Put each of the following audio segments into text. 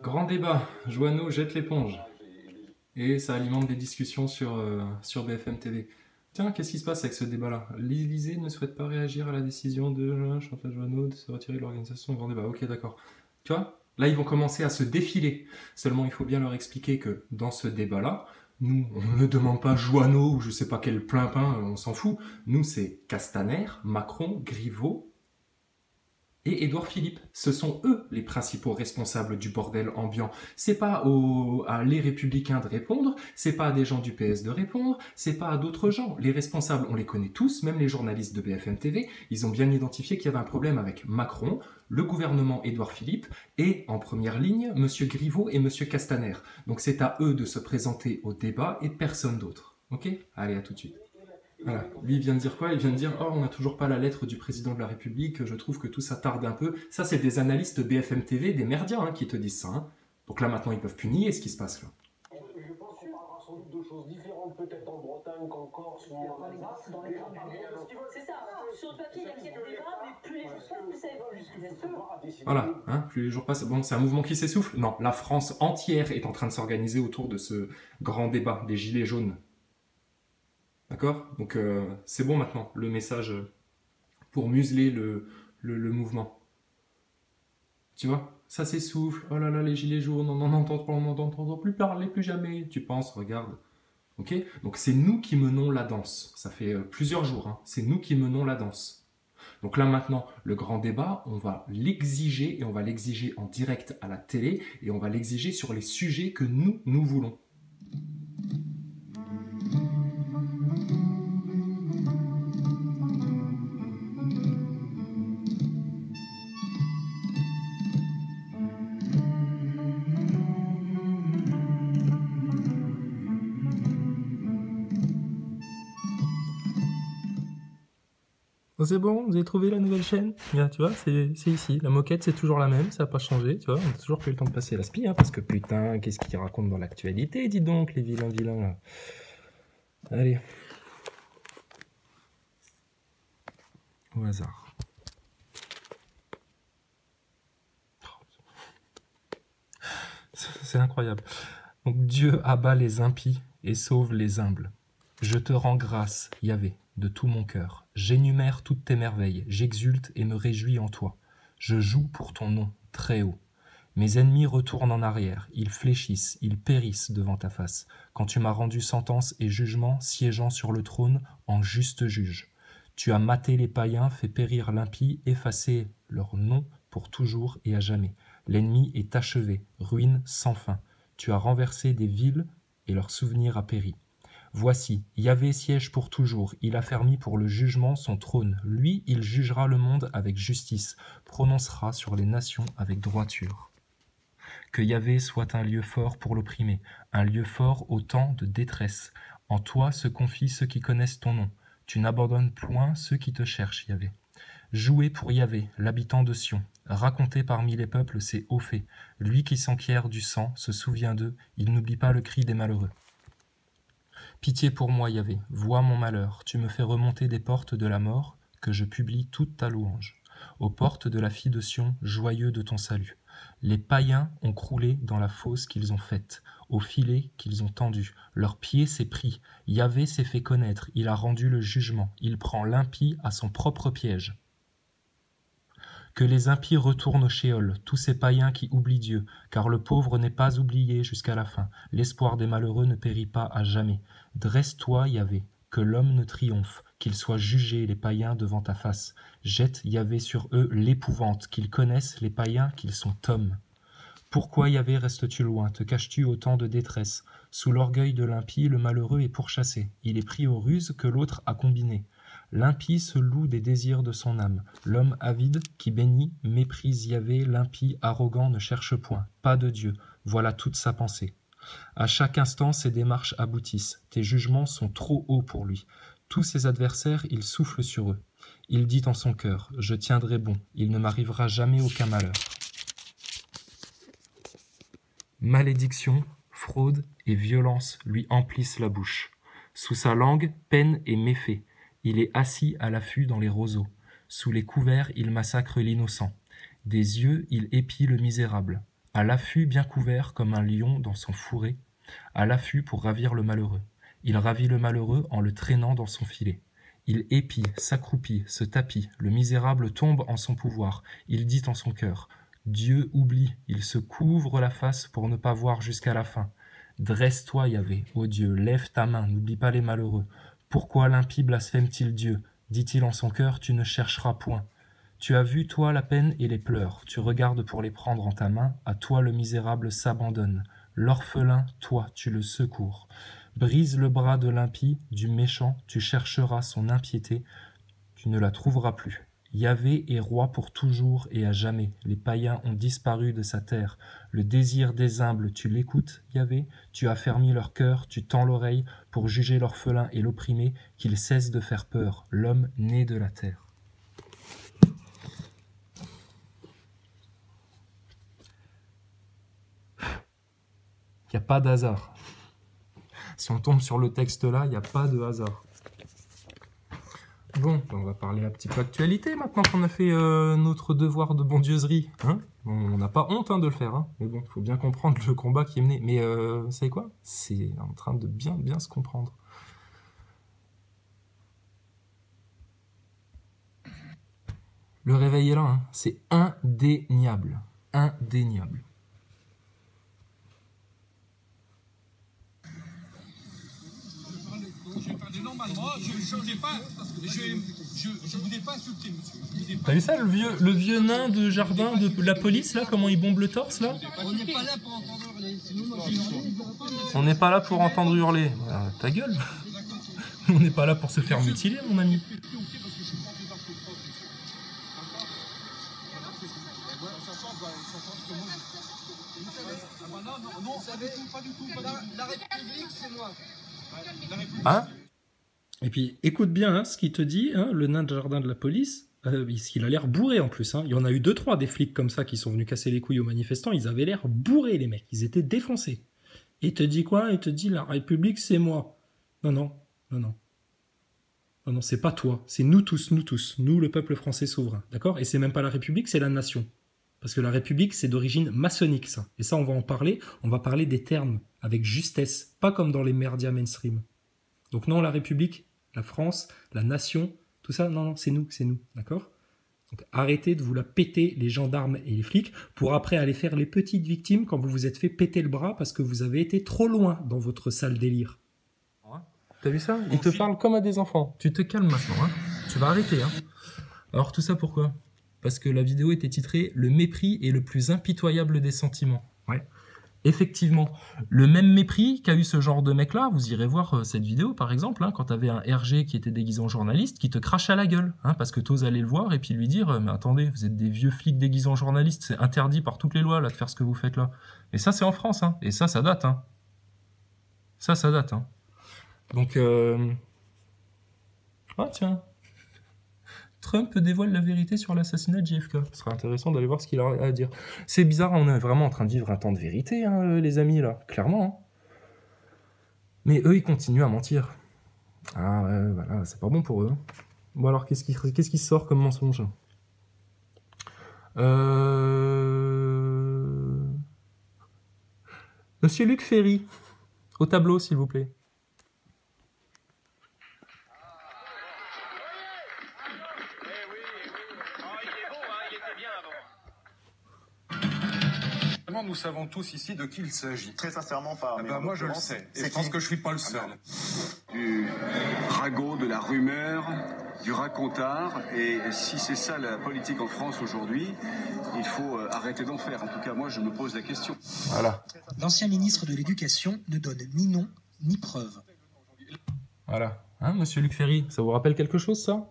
Grand débat, Joanneau jette l'éponge. Et ça alimente des discussions sur BFM TV. Tiens, qu'est-ce qui se passe avec ce débat-là? L'Élysée ne souhaite pas réagir à la décision de Chantal Joanneau de se retirer de l'organisation. Grand débat, ok, d'accord. Tu vois, là, ils vont commencer à se défiler. Seulement, il faut bien leur expliquer que dans ce débat-là, nous, on ne demande pas Joanneau ou je sais pas quel plein-pain, on s'en fout. Nous, c'est Castaner, Macron, Griveaux et Édouard Philippe. Ce sont eux les principaux responsables du bordel ambiant. C'est pas à les Républicains de répondre, c'est pas à des gens du PS de répondre, c'est pas à d'autres gens. Les responsables, on les connaît tous, même les journalistes de BFM TV, ils ont bien identifié qu'il y avait un problème avec Macron, le gouvernement Édouard Philippe et, en première ligne, M. Griveaux et M. Castaner. Donc c'est à eux de se présenter au débat et personne d'autre. Ok? Allez, à tout de suite. Voilà. Lui, il vient de dire quoi? Il vient de dire oh, on n'a toujours pas la lettre du président de la République, je trouve que tout ça tarde un peu. Ça, c'est des analystes BFM TV, des merdiens qui te disent ça. Donc là, maintenant, ils peuvent plus nier ce qui se passe là. Je pense qu'on parlera sans doute de choses différentes, peut-être en Bretagne qu'en Corse ou en Alsace. C'est ça, sur le papier, il y a quelques débats, mais plus les jours passent, plus ça évolue. Voilà, plus les jours passent. Bon, c'est un mouvement qui s'essouffle? Non, la France entière est en train de s'organiser autour de ce grand débat des Gilets jaunes. D'accord? Donc c'est bon maintenant, le message pour museler le mouvement. Tu vois? Ça s'essouffle. Oh là là, les gilets jaunes, on n'entend plus parler, plus jamais. Tu penses, regarde. Ok? Donc c'est nous qui menons la danse. Ça fait plusieurs jours. C'est nous qui menons la danse. Donc là maintenant, le grand débat, on va l'exiger et on va l'exiger en direct à la télé et on va l'exiger sur les sujets que nous voulons. C'est bon, vous avez trouvé la nouvelle chaîne? Bien, tu vois, c'est ici. La moquette, c'est toujours la même, ça n'a pas changé, tu vois. On a toujours pas eu le temps de passer la spie, parce que putain, qu'est-ce qu'ils racontent dans l'actualité, dis donc, les vilains là. Allez. Au hasard. C'est incroyable. Donc Dieu abat les impies et sauve les humbles. Je te rends grâce, Yahvé, de tout mon cœur. J'énumère toutes tes merveilles, j'exulte et me réjouis en toi. Je joue pour ton nom, très haut. Mes ennemis retournent en arrière, ils fléchissent, ils périssent devant ta face, quand tu m'as rendu sentence et jugement, siégeant sur le trône en juste juge. Tu as maté les païens, fait périr l'impie, effacé leur nom pour toujours et à jamais. L'ennemi est achevé, ruine sans fin. Tu as renversé des villes et leur souvenir a péri. Voici, Yahvé siège pour toujours, il affermit pour le jugement son trône. Lui, il jugera le monde avec justice, prononcera sur les nations avec droiture. Que Yahvé soit un lieu fort pour l'opprimé, un lieu fort au temps de détresse. En toi se confient ceux qui connaissent ton nom. Tu n'abandonnes point ceux qui te cherchent, Yahvé. Jouez pour Yahvé, l'habitant de Sion. Racontez parmi les peuples ses hauts faits. Lui qui s'enquiert du sang, se souvient d'eux, il n'oublie pas le cri des malheureux. Pitié pour moi, Yahvé, vois mon malheur, tu me fais remonter des portes de la mort, que je publie toute ta louange. Aux portes de la fille de Sion, joyeux de ton salut. Les païens ont croulé dans la fosse qu'ils ont faite, au filet qu'ils ont tendu. Leur pied s'est pris, Yahvé s'est fait connaître, il a rendu le jugement, il prend l'impie à son propre piège. Que les impies retournent au shéol, tous ces païens qui oublient Dieu, car le pauvre n'est pas oublié jusqu'à la fin, l'espoir des malheureux ne périt pas à jamais. Dresse-toi, Yahvé, que l'homme ne triomphe, qu'ils soient jugés, les païens, devant ta face. Jette, Yahvé, sur eux l'épouvante, qu'ils connaissent, les païens, qu'ils sont hommes. Pourquoi, Yahvé, restes-tu loin, te caches-tu au temps de détresse? Sous l'orgueil de l'impie, le malheureux est pourchassé, il est pris aux ruses que l'autre a combinées. L'impie se loue des désirs de son âme. L'homme avide qui bénit méprise Yahvé. L'impie arrogant ne cherche point, pas de Dieu. Voilà toute sa pensée. À chaque instant, ses démarches aboutissent. Tes jugements sont trop hauts pour lui. Tous ses adversaires, il souffle sur eux. Il dit en son cœur, je tiendrai bon, il ne m'arrivera jamais aucun malheur. Malédiction, fraude et violence lui emplissent la bouche. Sous sa langue, peine et méfait. Il est assis à l'affût dans les roseaux. Sous les couverts, il massacre l'innocent. Des yeux, il épie le misérable. À l'affût bien couvert comme un lion dans son fourré, à l'affût pour ravir le malheureux. Il ravit le malheureux en le traînant dans son filet. Il épie, s'accroupit, se tapit, le misérable tombe en son pouvoir. Il dit en son cœur, Dieu oublie, il se couvre la face pour ne pas voir jusqu'à la fin. Dresse-toi, Yahvé, ô Dieu, lève ta main, n'oublie pas les malheureux. Pourquoi l'impie blasphème-t-il Dieu? Dit-il en son cœur, tu ne chercheras point. Tu as vu, toi, la peine et les pleurs, tu regardes pour les prendre en ta main, à toi le misérable s'abandonne. L'orphelin, toi, tu le secours. Brise le bras de l'impie, du méchant, tu chercheras son impiété, tu ne la trouveras plus. Yahvé est roi pour toujours et à jamais. Les païens ont disparu de sa terre. Le désir des humbles, tu l'écoutes, Yahvé? Tu as fermi leur cœur, tu tends l'oreille pour juger l'orphelin et l'opprimé, qu'ils cessent de faire peur, l'homme né de la terre. Il n'y a pas d'hasard. Si on tombe sur le texte là, il n'y a pas de hasard. Bon, on va parler un petit peu actualité maintenant qu'on a fait notre devoir de bondieuserie. Hein, on n'a pas honte de le faire, hein, mais bon, il faut bien comprendre le combat qui est mené. Mais vous savez quoi? C'est en train de bien se comprendre. Le réveil est là, hein. C'est indéniable. Indéniable. Normalement, je ne voulais pas insulter, monsieur. T'as vu ça, le vieux nain de jardin de la police, là, comment il bombe le torse, là? On n'est pas là pour entendre hurler. On n'est pas là pour entendre hurler. Ta gueule. On n'est pas là pour se faire mutiler, mon ami. La République, c'est moi. Hein? Et puis, écoute bien hein, ce qu'il te dit, hein, le nain de jardin de la police. Il a l'air bourré en plus. Hein. Il y en a eu 2-3 des flics comme ça qui sont venus casser les couilles aux manifestants. Ils avaient l'air bourrés, les mecs. Ils étaient défoncés. Et il te dit quoi? Il te dit la République, c'est moi. Non, c'est pas toi. C'est nous tous. Nous, le peuple français souverain. D'accord? Et c'est même pas la République, c'est la nation. Parce que la République, c'est d'origine maçonnique, ça. Et ça, on va en parler. On va parler des termes avec justesse. Pas comme dans les médias mainstream. Donc non, la République, la France, la nation, tout ça, non, c'est nous, d'accord? Donc arrêtez de vous la péter, les gendarmes et les flics, pour après aller faire les petites victimes quand vous vous êtes fait péter le bras parce que vous avez été trop loin dans votre sale délire. T'as vu ça? Il te parle comme à des enfants. Tu te calmes maintenant, hein? Tu vas arrêter, hein? Alors tout ça pourquoi? Parce que la vidéo était titrée « Le mépris est le plus impitoyable des sentiments ». Ouais. Effectivement, le même mépris qu'a eu ce genre de mec-là, vous irez voir cette vidéo par exemple, hein, quand t'avais un RG qui était déguisé en journaliste, qui te crachait à la gueule, hein, parce que t'oses aller le voir et puis lui dire « Mais attendez, vous êtes des vieux flics déguisés en journalistes, c'est interdit par toutes les lois là de faire ce que vous faites là. » Et ça c'est en France, hein, et ça date. Hein. Ça date. Hein. Donc, ah tiens, Trump dévoile la vérité sur l'assassinat de JFK. Ce sera intéressant d'aller voir ce qu'il a à dire. C'est bizarre, on est vraiment en train de vivre un temps de vérité, hein, les amis, là, clairement. Hein. Mais eux, ils continuent à mentir. Ah ouais, voilà, c'est pas bon pour eux. Bon alors, qu'est-ce qui sort comme mensonge? Monsieur Luc Ferry, au tableau, s'il vous plaît. Nous savons tous ici de qui il s'agit. Très sincèrement pas. Ah bah moi je le sais. Et je pense que je suis pas le seul. Du ragot, de la rumeur, du racontard. Et si c'est ça la politique en France aujourd'hui, il faut arrêter d'en faire. En tout cas, moi je me pose la question. Voilà. L'ancien ministre de l'Éducation ne donne ni nom ni preuve. Voilà. Hein, monsieur Luc Ferry, ça vous rappelle quelque chose, ça?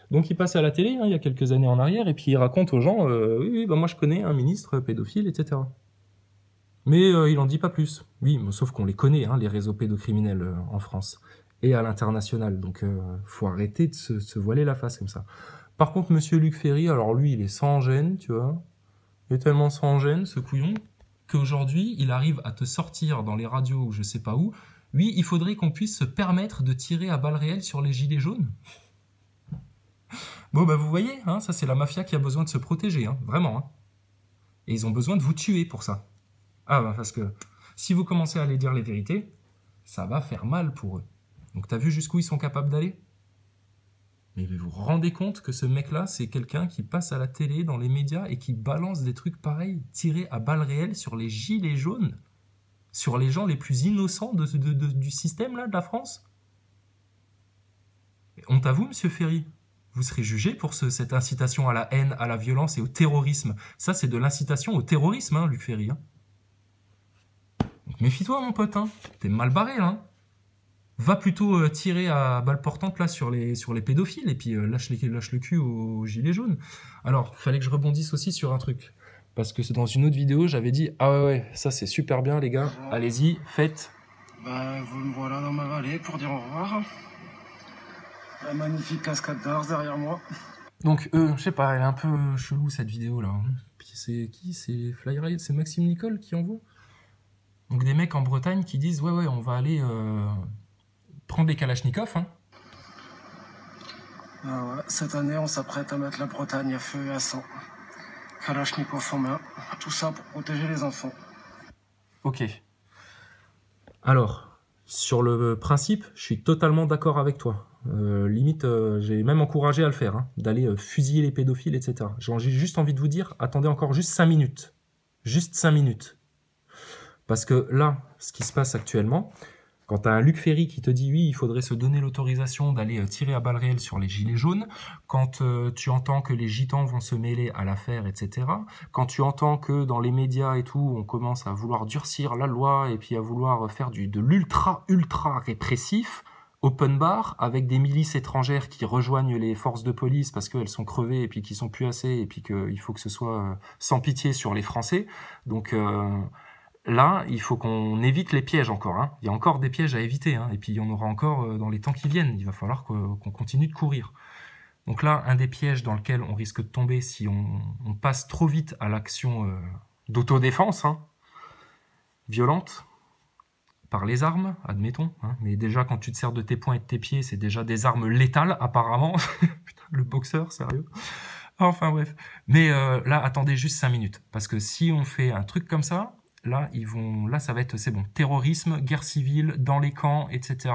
Donc il passe à la télé, hein, il y a quelques années en arrière, et puis il raconte aux gens, oui, bah moi je connais un ministre pédophile, etc. Mais il en dit pas plus. Oui, sauf qu'on les connaît, hein, les réseaux pédocriminels en France et à l'international. Donc faut arrêter de se voiler la face comme ça. Par contre, monsieur Luc Ferry, alors lui, il est sans gêne, tu vois. Il est tellement sans gêne, ce couillon, qu'aujourd'hui, il arrive à te sortir dans les radios ou je sais pas où. Oui, il faudrait qu'on puisse se permettre de tirer à balles réelles sur les gilets jaunes. Bon, bah vous voyez, hein, ça c'est la mafia qui a besoin de se protéger, hein, vraiment. Hein. Et ils ont besoin de vous tuer pour ça. Ah bah parce que si vous commencez à aller dire les vérités, ça va faire mal pour eux. Donc t'as vu jusqu'où ils sont capables d'aller? Mais vous vous rendez compte que ce mec-là, c'est quelqu'un qui passe à la télé, dans les médias, et qui balance des trucs pareils, tirés à balles réelles sur les gilets jaunes, sur les gens les plus innocents du système là, de la France? Honte à vous, monsieur Ferry. Vous serez jugé pour cette incitation à la haine, à la violence et au terrorisme. Ça, c'est de l'incitation au terrorisme, hein, Luc Ferry. Hein. Donc méfie-toi, mon pote. Hein. T'es mal barré, là. Hein. Va plutôt tirer à balle portante là sur les pédophiles et puis lâche le cul aux gilets jaunes. Alors, fallait que je rebondisse aussi sur un truc. Parce que c'est dans une autre vidéo, j'avais dit « Ah ouais, ça c'est super bien les gars, allez-y, faites ». Bah, vous me voilà dans ma vallée pour dire au revoir. La magnifique cascade d'Ars derrière moi. Donc, je sais pas, elle est un peu chelou cette vidéo là. Puis c'est qui? C'est Flyride, c'est Maxime Nicole qui envoie. Donc des mecs en Bretagne qui disent « Ouais, on va aller... prendre des kalachnikovs, hein. » Ah ouais, cette année, on s'apprête à mettre la Bretagne à feu et à sang. Kalachnikov en main, tout ça pour protéger les enfants. Ok. Alors, sur le principe, je suis totalement d'accord avec toi. Limite, j'ai même encouragé à le faire, hein, d'aller fusiller les pédophiles, etc. J'ai juste envie de vous dire, attendez encore juste 5 minutes. Juste 5 minutes. Parce que là, ce qui se passe actuellement... Quand tu as un Luc Ferry qui te dit « oui, il faudrait se donner l'autorisation d'aller tirer à balles réelles sur les gilets jaunes », quand tu entends que les gitans vont se mêler à l'affaire, etc., quand tu entends que dans les médias et tout, on commence à vouloir durcir la loi et puis à vouloir faire de l'ultra répressif, open bar, avec des milices étrangères qui rejoignent les forces de police parce qu'elles sont crevées et puis qu'ils sont plus assez et puis qu'il faut que ce soit sans pitié sur les Français. Donc... là, il faut qu'on évite les pièges encore. Hein. Il y a encore des pièges à éviter. Hein. Et puis, il y en aura encore dans les temps qui viennent. Il va falloir qu'on continue de courir. Donc là, un des pièges dans lequel on risque de tomber si on passe trop vite à l'action d'autodéfense, hein, violente, par les armes, admettons. Hein. Mais déjà, quand tu te sers de tes poings et de tes pieds, c'est déjà des armes létales, apparemment. Putain, le boxeur, sérieux. Enfin, bref. Mais là, attendez juste 5 minutes. Parce que si on fait un truc comme ça... Là, ça va être, c'est bon, terrorisme, guerre civile, dans les camps, etc.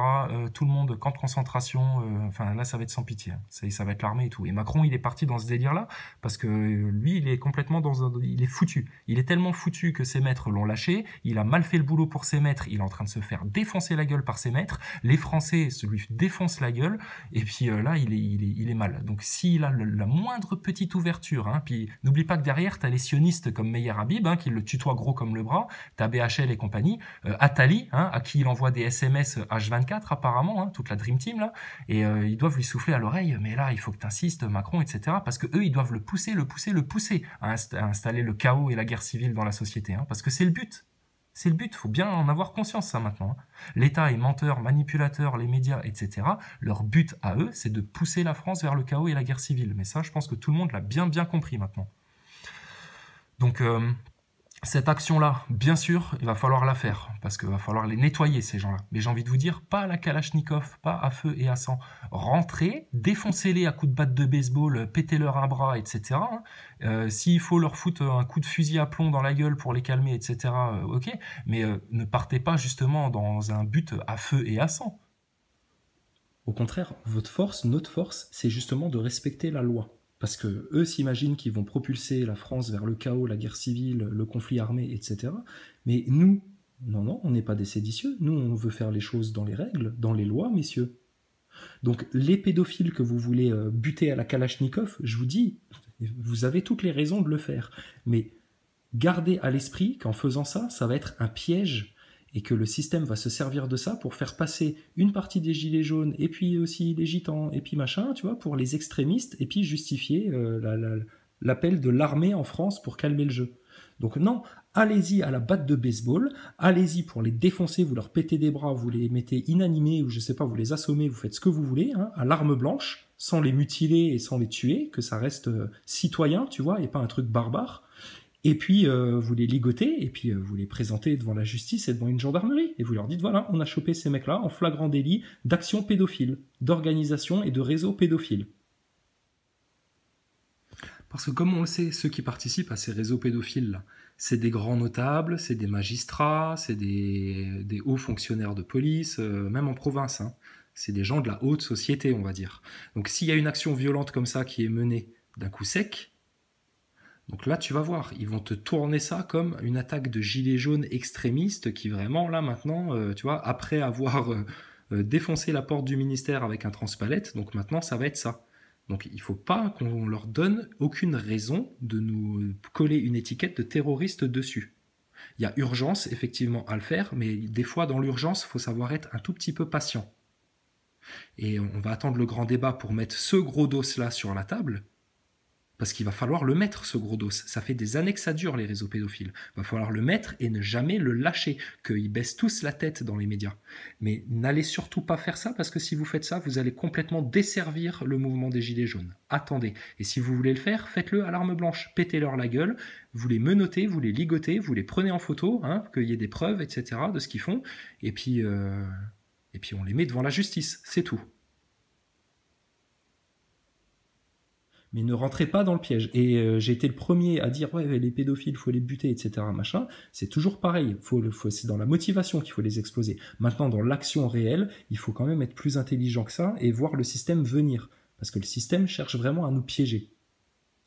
Tout le monde, camp de concentration, enfin là, ça va être sans pitié. Hein. Ça va être l'armée et tout. Et Macron, il est parti dans ce délire-là, parce que lui, il est complètement il est foutu. Il est tellement foutu que ses maîtres l'ont lâché, il a mal fait le boulot pour ses maîtres, il est en train de se faire défoncer la gueule par ses maîtres, les Français se lui défoncent la gueule, et puis là, il est mal. Donc s'il a la moindre petite ouverture, hein, puis n'oublie pas que derrière, t'as les sionistes comme Meyer Habib, hein, qui le tutoient gros comme le bras, t'as BHL et compagnie, Attali, hein, à qui il envoie des SMS H24 apparemment, hein, toute la Dream Team là, et ils doivent lui souffler à l'oreille, mais là il faut que t'insistes Macron, etc. Parce que eux ils doivent le pousser à installer le chaos et la guerre civile dans la société, hein, parce que c'est le but. C'est le but, faut bien en avoir conscience ça maintenant. Hein. L'État est menteur, manipulateur, les médias, etc. Leur but à eux, c'est de pousser la France vers le chaos et la guerre civile. Mais ça, je pense que tout le monde l'a bien compris maintenant. Donc cette action-là, bien sûr, il va falloir la faire, parce qu'il va falloir les nettoyer, ces gens-là. Mais j'ai envie de vous dire, pas à la Kalachnikov, pas à feu et à sang. Rentrez, défoncez-les à coups de batte de baseball, pétez-leur un bras, etc. S'il faut leur foutre un coup de fusil à plomb dans la gueule pour les calmer, etc., ok. Mais ne partez pas justement dans un but à feu et à sang. Au contraire, votre force, notre force, c'est justement de respecter la loi. Parce que eux s'imaginent qu'ils vont propulser la France vers le chaos, la guerre civile, le conflit armé, etc. Mais nous, non, on n'est pas des séditieux. Nous, on veut faire les choses dans les règles, dans les lois, messieurs. Donc, les pédophiles que vous voulez buter à la Kalachnikov, je vous dis, vous avez toutes les raisons de le faire. Mais gardez à l'esprit qu'en faisant ça, ça va être un piège et que le système va se servir de ça pour faire passer une partie des gilets jaunes, et puis aussi les gitans, et puis machin, tu vois, pour les extrémistes, et puis justifier l'appel de l'armée en France pour calmer le jeu. Donc non, allez-y à la batte de baseball, allez-y pour les défoncer, vous leur pétez des bras, vous les mettez inanimés, ou je sais pas, vous les assommez, vous faites ce que vous voulez, hein, à l'arme blanche, sans les mutiler et sans les tuer, que ça reste citoyen, tu vois, et pas un truc barbare. Et puis, vous les ligotez, et puis vous les présentez devant la justice et devant une gendarmerie. Et vous leur dites, voilà, on a chopé ces mecs-là en flagrant délit d'action pédophile, d'organisation et de réseau pédophile. Parce que comme on le sait, ceux qui participent à ces réseaux pédophiles-là, c'est des grands notables, c'est des magistrats, c'est des hauts fonctionnaires de police, même en province. Hein. C'est des gens de la haute société, on va dire. Donc s'il y a une action violente comme ça qui est menée d'un coup sec, donc là tu vas voir, ils vont te tourner ça comme une attaque de gilets jaunes extrémistes qui vraiment, là maintenant, tu vois, après avoir défoncé la porte du ministère avec un transpalette, donc maintenant ça va être ça. Donc il ne faut pas qu'on leur donne aucune raison de nous coller une étiquette de terroriste dessus. Il y a urgence effectivement à le faire, mais des fois dans l'urgence, il faut savoir être un tout petit peu patient. Et on va attendre le grand débat pour mettre ce gros dos-là sur la table, parce qu'il va falloir le mettre, ce gros dos. Ça fait des années que ça dure, les réseaux pédophiles. Il va falloir le mettre et ne jamais le lâcher, qu'ils baissent tous la tête dans les médias. Mais n'allez surtout pas faire ça, parce que si vous faites ça, vous allez complètement desservir le mouvement des Gilets jaunes. Attendez. Et si vous voulez le faire, faites-le à l'arme blanche. Pétez-leur la gueule, vous les menottez, vous les ligotez, vous les prenez en photo, hein, qu'il y ait des preuves, etc., de ce qu'ils font. Et puis on les met devant la justice. C'est tout. Mais ne rentrez pas dans le piège. Et j'ai été le premier à dire, ouais, les pédophiles, il faut les buter, etc., machin. C'est toujours pareil. C'est dans la motivation qu'il faut les exploser. Maintenant, dans l'action réelle, il faut quand même être plus intelligent que ça et voir le système venir. Parce que le système cherche vraiment à nous piéger.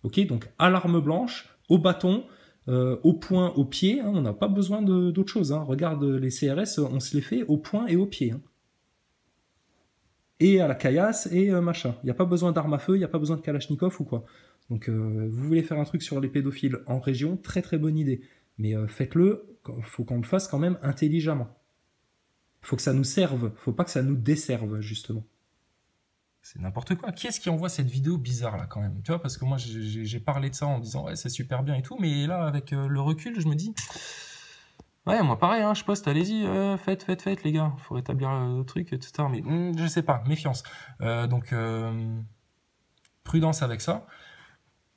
Ok, donc à l'arme blanche, au bâton, au poing, au pied, hein, on n'a pas besoin d'autre chose. Hein. Regarde les CRS, on se les fait au poing et au pied. Hein. Et à la caillasse et machin. Il n'y a pas besoin d'armes à feu, il n'y a pas besoin de Kalachnikov ou quoi. Donc vous voulez faire un truc sur les pédophiles en région, très très bonne idée. Mais faites-le, il faut qu'on le fasse quand même intelligemment. Il faut que ça nous serve, il ne faut pas que ça nous desserve, justement. C'est n'importe quoi. Qui est-ce qui envoie cette vidéo bizarre là quand même? Tu vois, parce que moi j'ai parlé de ça en disant ouais c'est super bien et tout, mais là avec le recul je me dis... Ouais, moi pareil, hein, je poste, allez-y, faites, les gars, faut rétablir le truc, etc. Mais je sais pas, méfiance. Donc, prudence avec ça.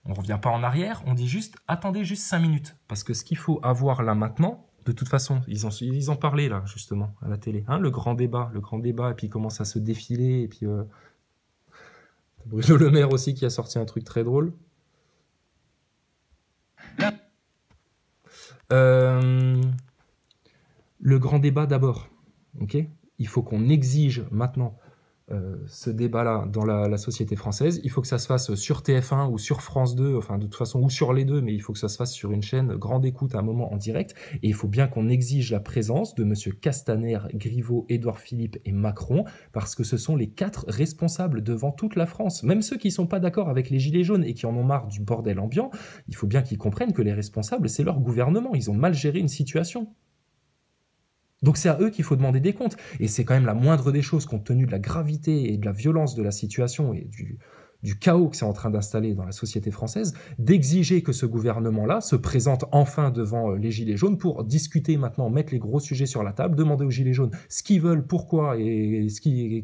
On revient pas en arrière, on dit juste, attendez juste 5 minutes. Parce que ce qu'il faut avoir là maintenant, de toute façon, ils en parlaient là, justement, à la télé. Hein, le grand débat, et puis il commence à se défiler, et puis Bruno Le Maire aussi qui a sorti un truc très drôle. Le grand débat d'abord, ok ? Il faut qu'on exige maintenant ce débat-là dans la société française. Il faut que ça se fasse sur TF1 ou sur France 2, enfin de toute façon, ou sur les deux, mais il faut que ça se fasse sur une chaîne grande écoute à un moment en direct. Et il faut bien qu'on exige la présence de M. Castaner, Griveaux, Édouard Philippe et Macron, parce que ce sont les 4 responsables devant toute la France. Même ceux qui ne sont pas d'accord avec les Gilets jaunes et qui en ont marre du bordel ambiant, il faut bien qu'ils comprennent que les responsables, c'est leur gouvernement. Ils ont mal géré une situation. Donc c'est à eux qu'il faut demander des comptes. Et c'est quand même la moindre des choses, compte tenu de la gravité et de la violence de la situation et du chaos que c'est en train d'installer dans la société française, d'exiger que ce gouvernement-là se présente enfin devant les Gilets jaunes pour discuter maintenant, mettre les gros sujets sur la table, demander aux Gilets jaunes ce qu'ils veulent, pourquoi et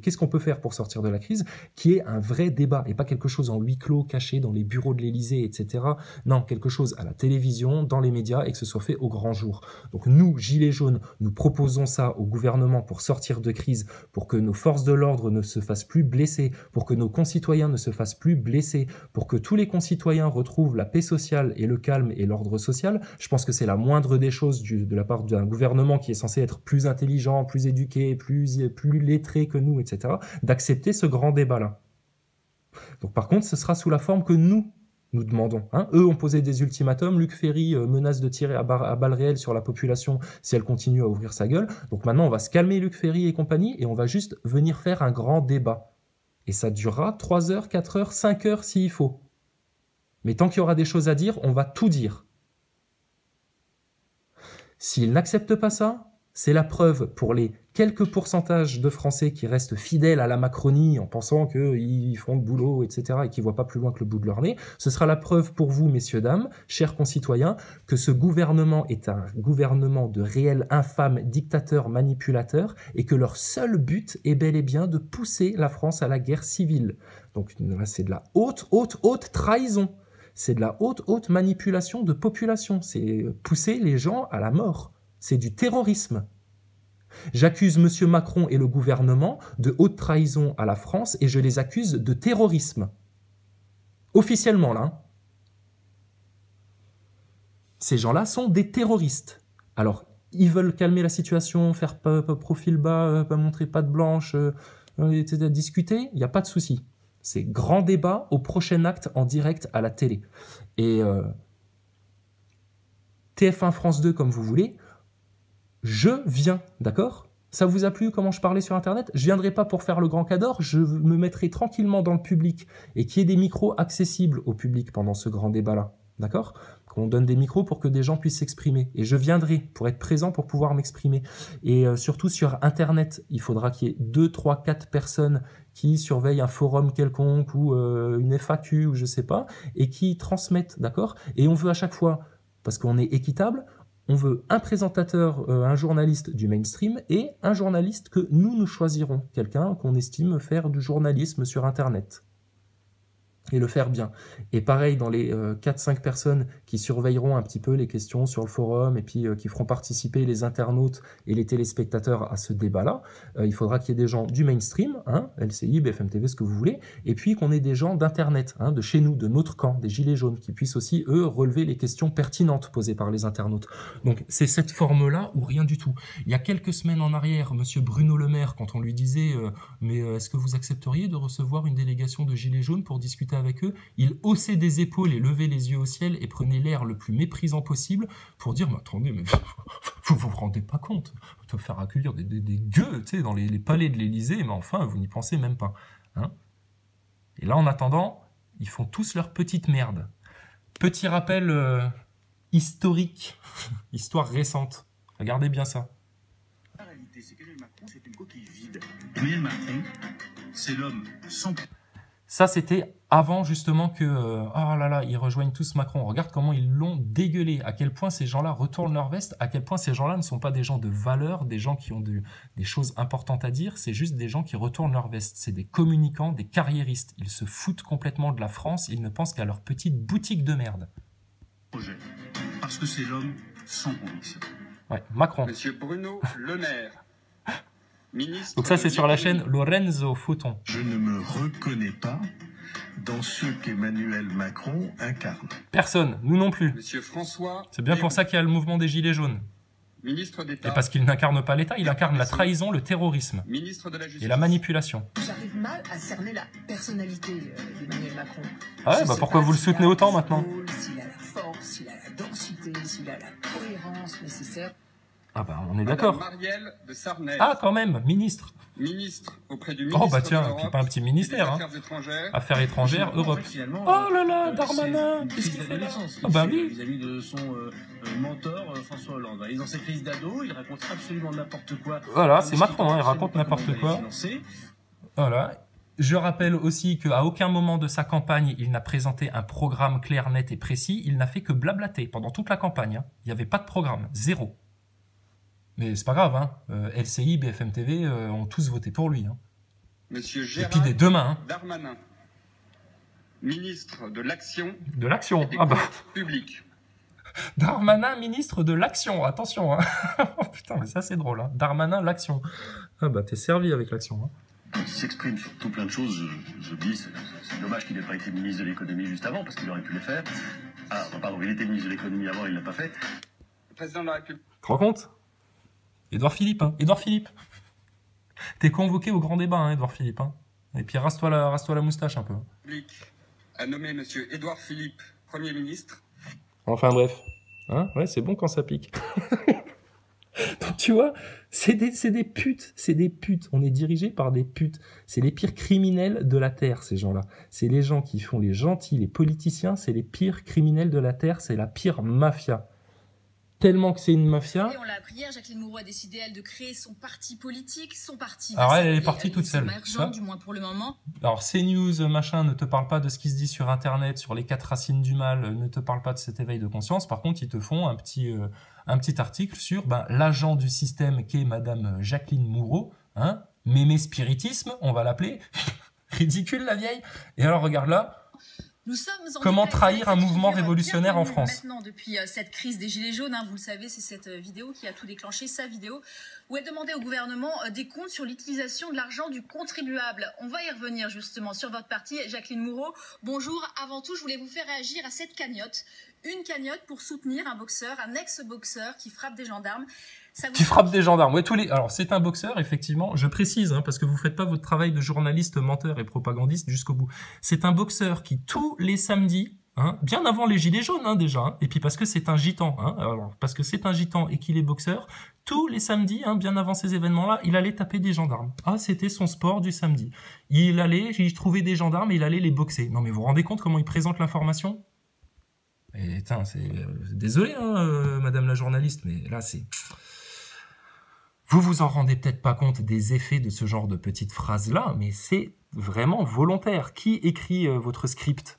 qu'est-ce qu'on peut faire pour sortir de la crise, qui est un vrai débat et pas quelque chose en huis clos, caché dans les bureaux de l'Élysée, etc. Non, quelque chose à la télévision, dans les médias et que ce soit fait au grand jour. Donc nous, Gilets jaunes, nous proposons ça au gouvernement pour sortir de crise, pour que nos forces de l'ordre ne se fassent plus blesser, pour que nos concitoyens ne se fassent plus blessés, pour que tous les concitoyens retrouvent la paix sociale et le calme et l'ordre social. Je pense que c'est la moindre des choses de la part d'un gouvernement qui est censé être plus intelligent, plus éduqué, plus lettré que nous, etc., d'accepter ce grand débat-là. Donc par contre, ce sera sous la forme que nous demandons. Hein. Eux ont posé des ultimatums, Luc Ferry menace de tirer à balles réelles sur la population si elle continue à ouvrir sa gueule. Donc maintenant, on va se calmer Luc Ferry et compagnie et on va juste venir faire un grand débat. Et ça durera 3 heures, 4 heures, 5 heures s'il faut. Mais tant qu'il y aura des choses à dire, on va tout dire. S'ils n'acceptent pas ça, c'est la preuve pour les quelques pourcentages de Français qui restent fidèles à la Macronie en pensant qu'ils font le boulot, etc., et qui ne voient pas plus loin que le bout de leur nez. Ce sera la preuve pour vous, messieurs, dames, chers concitoyens, que ce gouvernement est un gouvernement de réels infâmes dictateurs manipulateurs et que leur seul but est bel et bien de pousser la France à la guerre civile. Donc là, c'est de la haute trahison. C'est de la haute manipulation de population. C'est pousser les gens à la mort. C'est du terrorisme. J'accuse M. Macron et le gouvernement de haute trahison à la France et je les accuse de terrorisme. Officiellement, là. Ces gens-là sont des terroristes. Alors, ils veulent calmer la situation, faire profil bas, pas montrer patte blanche, discuter, il n'y a pas de souci. C'est grand débat au prochain acte en direct à la télé. Et TF1, France 2, comme vous voulez, je viens, d'accord ? Ça vous a plu comment je parlais sur Internet ? Je viendrai pas pour faire le grand cador, je me mettrai tranquillement dans le public et qu'il y ait des micros accessibles au public pendant ce grand débat-là, d'accord ? Qu'on donne des micros pour que des gens puissent s'exprimer. Et je viendrai pour être présent, pour pouvoir m'exprimer. Et surtout sur Internet, il faudra qu'il y ait 2, 3, 4 personnes qui surveillent un forum quelconque ou une FAQ ou je sais pas, et qui transmettent, d'accord ? Et on veut à chaque fois, parce qu'on est équitable, on veut un présentateur, un journaliste du mainstream et un journaliste que nous choisirons, quelqu'un qu'on estime faire du journalisme sur Internet. Et le faire bien. Et pareil, dans les 4-5 personnes qui surveilleront un petit peu les questions sur le forum et puis qui feront participer les internautes et les téléspectateurs à ce débat-là, il faudra qu'il y ait des gens du mainstream, hein, LCI, BFM TV, ce que vous voulez, et puis qu'on ait des gens d'Internet, hein, de chez nous, de notre camp, des gilets jaunes, qui puissent aussi, eux, relever les questions pertinentes posées par les internautes. Donc c'est cette forme-là ou rien du tout. Il y a quelques semaines en arrière, monsieur Bruno Le Maire, quand on lui disait mais est-ce que vous accepteriez de recevoir une délégation de gilets jaunes pour discuter avec eux, il haussait des épaules et levait les yeux au ciel et prenait l'air le plus méprisant possible pour dire mais attendez, mais vous rendez pas compte de faire accueillir des gueux, tu sais, dans les palais de l'Élysée, mais enfin vous n'y pensez même pas, hein. Et là en attendant ils font tous leur petite merde. Petit rappel historique, histoire récente, regardez bien ça. La réalité, c'est qu'Emmanuel Macron, c'est une coquille vide. Emmanuel Macron, c'est l'homme sans... Ça, c'était avant justement que, oh là là, ils rejoignent tous Macron. Regarde comment ils l'ont dégueulé, à quel point ces gens-là retournent leur veste, à quel point ces gens-là ne sont pas des gens de valeur, des gens qui ont des choses importantes à dire, c'est juste des gens qui retournent leur veste. C'est des communicants, des carriéristes. Ils se foutent complètement de la France, ils ne pensent qu'à leur petite boutique de merde. Projet. Parce que c'est l'homme sans conviction. Ouais, Macron. Monsieur Bruno Le Maire. Ministre. Donc ça, c'est sur la chaîne Lorenzo Fauton. Je ne me reconnais pas dans ce qu'Emmanuel Macron incarne. Personne, nous non plus. Monsieur François. C'est bien pour ça qu'il y a le mouvement des Gilets jaunes. Ministre d'État. Et parce qu'il n'incarne pas l'État, il incarne la trahison, le terrorisme. Ministre de la Justice. Et la manipulation. J'arrive mal à cerner la personnalité d'Emmanuel Macron. Ah ouais, bah pourquoi vous le soutenez autant maintenant ? S'il a la force, s'il a la densité, s'il a la cohérence nécessaire. Ah bah on est d'accord. Marielle de Sarnez. Ah quand même, ministre. Ministre auprès du ministre. Oh bah tiens, puis pas un petit ministère. Hein. Affaires étrangères, Europe. Oh là là, Darmanin, qu'est-ce qu'il fait là ? Ah bah oui. Vis-à-vis de son mentor François Hollande. Il est dans ses crises d'ado, il raconte absolument n'importe quoi. Voilà, c'est Macron, hein, il raconte n'importe quoi. Voilà. Je rappelle aussi qu'à aucun moment de sa campagne, il n'a présenté un programme clair, net et précis. Il n'a fait que blablater pendant toute la campagne. Hein. Il n'y avait pas de programme, zéro. Mais c'est pas grave, hein. LCI, BFM TV ont tous voté pour lui. Hein. Monsieur Gérard et puis des deux mains. Hein. Darmanin, ministre de l'Action. De l'Action, ah bah. Public. Darmanin, ministre de l'Action, attention. Hein. Oh putain, mais ça c'est drôle. Hein. Darmanin, l'Action. Ah bah t'es servi avec l'Action. Hein. Quand il s'exprime sur tout plein de choses, je dis c'est dommage qu'il n'ait pas été ministre de l'économie juste avant, parce qu'il aurait pu le faire. Ah, pardon, il était ministre de l'économie avant, il ne l'a pas fait. Le président de la République. Tu te rends compte ? Édouard Philippe, hein. Édouard Philippe. T'es convoqué au grand débat, hein, Édouard Philippe. Hein. Et puis rase-toi la moustache un peu. Public a nommé monsieur Édouard Philippe Premier ministre. Enfin bref. Hein, ouais, c'est bon quand ça pique. Donc tu vois, c'est des putes. C'est des putes. On est dirigé par des putes. C'est les pires criminels de la Terre, ces gens-là. C'est les gens qui font les gentils, les politiciens. C'est les pires criminels de la Terre. C'est la pire mafia. Tellement que c'est une mafia. Et on l'a appris hier, Jacqueline Moreau a décidé, elle, de créer son parti politique, son parti. Alors elle est partie toute seule. Du moins pour le moment. Alors CNews, machin, ne te parle pas de ce qui se dit sur Internet, sur les 4 racines du mal, ne te parle pas de cet éveil de conscience. Par contre, ils te font un petit article sur l'agent du système qu'est Madame Jacqueline Moreau, hein, mémé spiritisme, on va l'appeler. Ridicule la vieille. Et alors regarde là. Nous sommes en Comment direct trahir avec un cette mouvement figure révolutionnaire bien en connue France. Maintenant, depuis cette crise des Gilets jaunes, hein, vous le savez, c'est cette vidéo qui a tout déclenché, sa vidéo, où elle demandait au gouvernement des comptes sur l'utilisation de l'argent du contribuable. On va y revenir justement sur votre parti. Jacqueline Moureau, bonjour. Avant tout, je voulais vous faire réagir à cette cagnotte. Une cagnotte pour soutenir un boxeur, un ex-boxeur qui frappe des gendarmes. Ça vous... Qui frappe des gendarmes. Ouais, Alors, c'est un boxeur, effectivement. Je précise, hein, parce que vous faites pas votre travail de journaliste, menteur et propagandiste jusqu'au bout. C'est un boxeur qui, tous les samedis, hein, bien avant les Gilets jaunes, hein, déjà, hein, et puis parce que c'est un gitan, hein, alors, parce que c'est un gitan et qu'il est boxeur, tous les samedis, hein, bien avant ces événements-là, il allait taper des gendarmes. Ah, c'était son sport du samedi. Il trouvait des gendarmes et il allait les boxer. Non, mais vous vous rendez compte comment il présente l'information? Et, désolé, hein, madame la journaliste, mais là, c'est... Vous vous en rendez peut-être pas compte des effets de ce genre de petites phrases-là, mais c'est vraiment volontaire. Qui écrit votre script?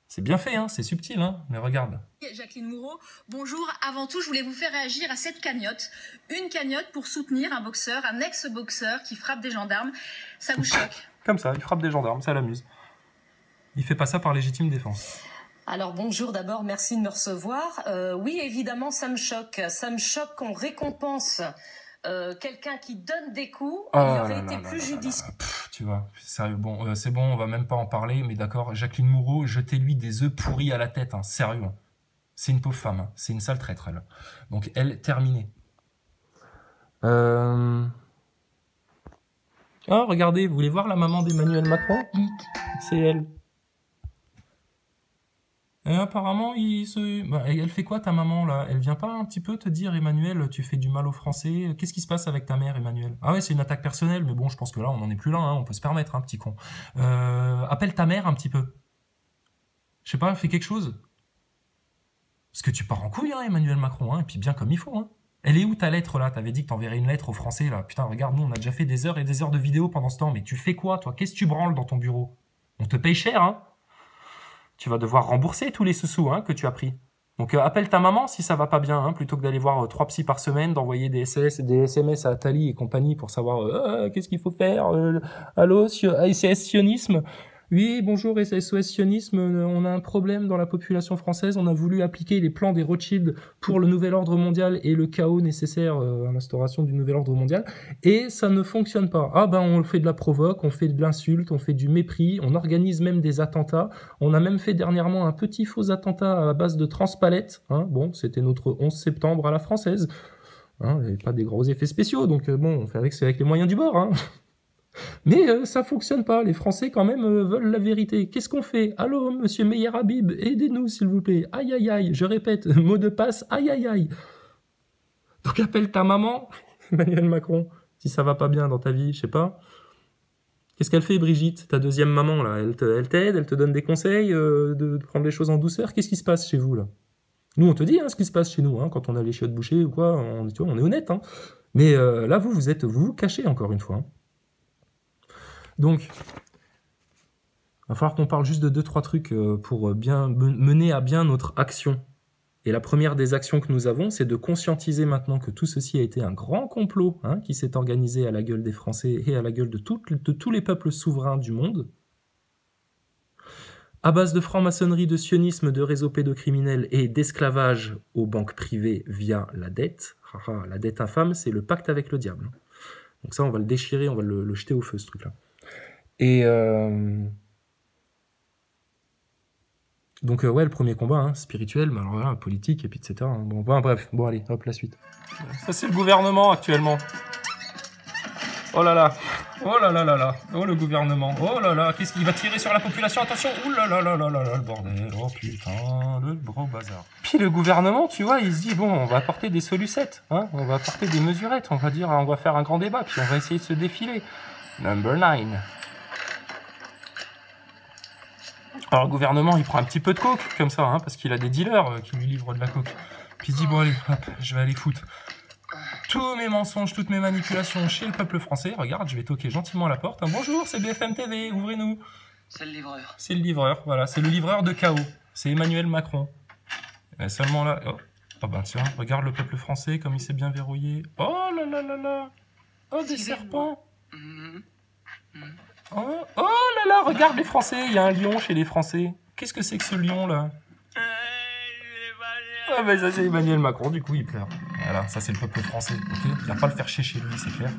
C'est bien fait, hein, c'est subtil, hein, mais regarde. Jacqueline Moureau, bonjour. Avant tout, je voulais vous faire réagir à cette cagnotte. Une cagnotte pour soutenir un boxeur, un ex-boxeur qui frappe des gendarmes. Ça vous choque? Comme ça, il frappe des gendarmes, ça l'amuse. Il fait pas ça par légitime défense. Alors bonjour, d'abord merci de me recevoir. Oui, évidemment, ça me choque. Ça me choque qu'on récompense quelqu'un qui donne des coups. Il aurait été plus judicieux. Tu vois, sérieux, bon, c'est bon, on va même pas en parler, mais d'accord, Jacqueline Moureau, jetez-lui des œufs pourris à la tête, hein, sérieux. Hein. C'est une pauvre femme, hein, c'est une sale traître, elle. Donc, elle, terminée. Oh, regardez, vous voulez voir la maman d'Emmanuel Macron? C'est elle. Et apparemment, elle fait quoi ta maman là? Elle vient pas un petit peu te dire, Emmanuel, tu fais du mal aux Français? Qu'est-ce qui se passe avec ta mère, Emmanuel? Ah ouais, c'est une attaque personnelle, mais bon, je pense que là, on n'en est plus là, hein, on peut se permettre, un petit con. Appelle ta mère un petit peu. Je sais pas, fais quelque chose. Parce que tu pars en couille, hein, Emmanuel Macron, hein, et puis bien comme il faut. Hein. Elle est où ta lettre là? T'avais dit que t'enverrais une lettre aux Français là. Putain, regarde, nous on a déjà fait des heures et des heures de vidéos pendant ce temps, mais tu fais quoi toi? Qu'est-ce que tu branles dans ton bureau? On te paye cher, hein? Tu vas devoir rembourser tous les sous hein, que tu as pris. Donc appelle ta maman si ça va pas bien, hein, plutôt que d'aller voir 3 psys par semaine, d'envoyer des SMS à Attali et compagnie pour savoir qu'est-ce qu'il faut faire. Allô, SOS Sionisme? Oui, bonjour SOS Sionisme, on a un problème dans la population française, on a voulu appliquer les plans des Rothschild pour le nouvel ordre mondial et le chaos nécessaire à l'instauration du nouvel ordre mondial, et ça ne fonctionne pas. Ah ben on fait de la provoque, on fait de l'insulte, on fait du mépris, on organise même des attentats, on a même fait dernièrement un petit faux attentat à base de transpalette, hein, bon c'était notre 11 septembre à la française, hein, il n'y avait pas des gros effets spéciaux, donc bon on fait avec les moyens du bord, hein. Mais ça fonctionne pas, les Français quand même veulent la vérité. Qu'est-ce qu'on fait? Allô, monsieur Meyer Habib, aidez-nous s'il vous plaît. Aïe aïe aïe, je répète, mot de passe, aïe aïe aïe. Donc appelle ta maman, Emmanuel Macron, si ça va pas bien dans ta vie, je sais pas. Qu'est-ce qu'elle fait Brigitte, ta deuxième maman là? Elle t'aide, elle te donne des conseils de prendre les choses en douceur. Qu'est-ce qui se passe chez vous là? Nous on te dit hein, ce qui se passe chez nous, hein, quand on a les chiottes bouchées ou quoi, on est honnête. Hein. Mais là vous vous cachez encore une fois. Hein. Donc, il va falloir qu'on parle juste de 2-3 trucs pour bien mener à bien notre action. Et la première des actions que nous avons, c'est de conscientiser maintenant que tout ceci a été un grand complot hein, qui s'est organisé à la gueule des Français et à la gueule de tous les peuples souverains du monde. À base de franc-maçonnerie, de sionisme, de réseaux pédocriminels et d'esclavage aux banques privées via la dette. La dette infâme, c'est le pacte avec le diable. Donc ça, on va le déchirer, on va le jeter au feu, ce truc-là. Et donc ouais, le premier combat, hein, spirituel, mais alors voilà, politique, et puis etc. Hein. Bon, bref, bon allez, hop, la suite. Ça c'est le gouvernement actuellement. Oh là là, oh là là là là, oh le gouvernement, oh là là, qu'est-ce qu'il va tirer sur la population? Attention, oh là là là là là là, le bordel, oh putain, le gros bazar. Puis le gouvernement, tu vois, il se dit, bon, on va apporter des solucettes, hein, on va apporter des mesurettes, on va dire, on va faire un grand débat, puis on va essayer de se défiler. Number 9. Alors le gouvernement, il prend un petit peu de coke, comme ça, hein, parce qu'il a des dealers qui lui livrent de la coke. Puis il se dit, bon allez, hop, je vais aller foutre tous mes mensonges, toutes mes manipulations chez le peuple français. Regarde, je vais toquer gentiment à la porte. Hein, bonjour, c'est BFM TV, ouvrez-nous. C'est le livreur. C'est le livreur, voilà, c'est le livreur de chaos. C'est Emmanuel Macron. Et seulement là, oh bah tiens, regarde le peuple français comme il s'est bien verrouillé. Oh là là là là. Oh, des serpents. Oh là là, regarde les Français, il y a un lion chez les Français. Qu'est-ce que c'est que ce lion là? Ah bah ça c'est Emmanuel Macron, du coup il pleure. Voilà, ça c'est le peuple français, ok? Il va pas le faire chier chez lui, c'est clair.